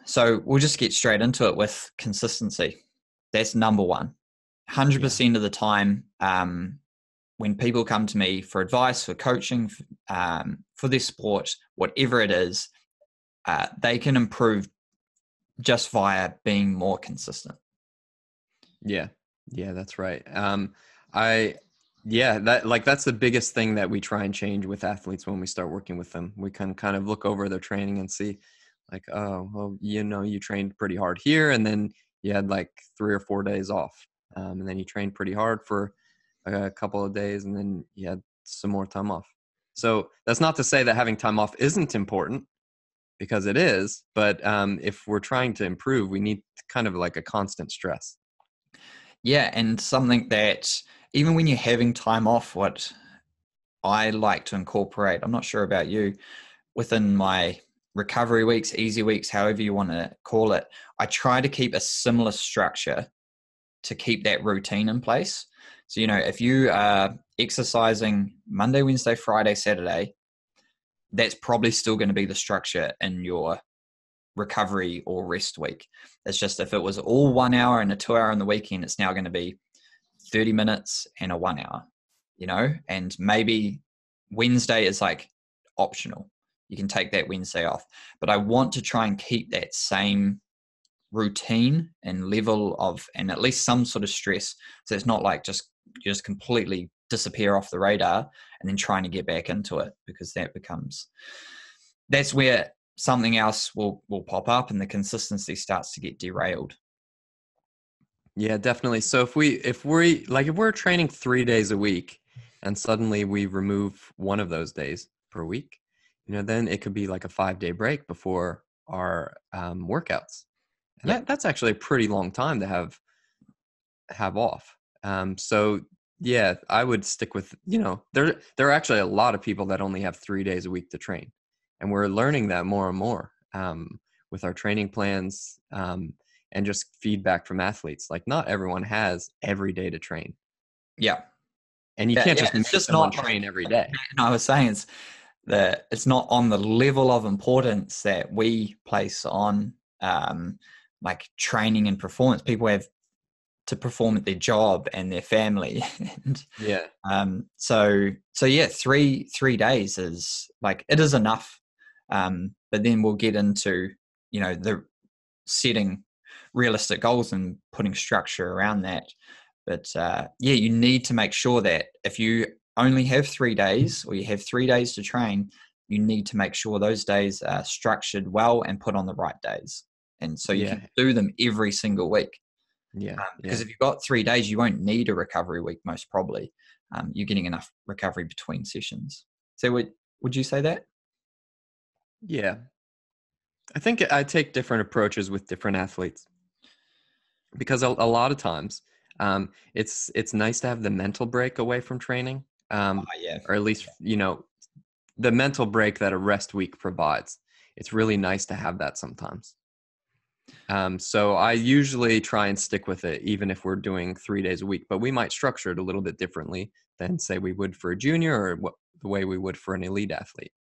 So we'll just get straight into it with consistency. That's number one. Yeah. 100% of the time, when people come to me for advice, for coaching, for their sport, whatever it is, they can improve just via being more consistent. Yeah. Yeah, that's right. That's the biggest thing that we try and change with athletes when we start working with them. We can kind of look over their training and see like, oh, well, you trained pretty hard here and then you had like 3 or 4 days off. And then you trained pretty hard for a couple of days and then you had some more time off. So that's not to say that having time off isn't important, because it is, but if we're trying to improve, we need kind of like a constant stress. Yeah, and something that even when you're having time off, what I like to incorporate, I'm not sure about you, within my recovery weeks, easy weeks, however you want to call it, I try to keep a similar structure to keep that routine in place. So, if you are exercising Monday, Wednesday, Friday, Saturday, that's probably still going to be the structure in your recovery or rest week. It's just if it was all 1 hour and a 2 hour on the weekend, it's now going to be 30 minutes and a 1 hour, and maybe Wednesday is like optional. You can take that Wednesday off. But I want to try and keep that same routine and level of, and at least some sort of stress. So it's not like you just completely disappear off the radar and then trying to get back into it, because that's where something else will pop up and the consistency starts to get derailed. Yeah, definitely. So if we're training 3 days a week and suddenly we remove one of those days per week, then it could be like a 5-day break before our workouts. And Yeah. that's actually a pretty long time to have off. So yeah, I would stick with, there are actually a lot of people that only have 3 days a week to train. And we're learning that more and more with our training plans and just feedback from athletes. Like not everyone has every day to train. Yeah. And you Yeah. can't Yeah. just It's make just someone not like, train every day. I was saying, it's not on the level of importance that we place on like training and performance. People have to perform at their job and their family. And Yeah. so yeah, three days is like, it is enough. But then we'll get into, the setting realistic goals and putting structure around that. But yeah, you need to make sure that if you only have 3 days or you have 3 days to train, you need to make sure those days are structured well and put on the right days. And so you Yeah. can do them every single week. Yeah. Because Yeah. if you've got 3 days, you won't need a recovery week, most probably. You're getting enough recovery between sessions. So would you say that? Yeah. I think I take different approaches with different athletes, because a lot of times it's nice to have the mental break away from training, Yeah. or at least the mental break that a rest week provides. It's really nice to have that sometimes. So I usually try and stick with it even if we're doing 3 days a week, but we might structure it a little bit differently than say we would for a junior, or the way we would for an elite athlete.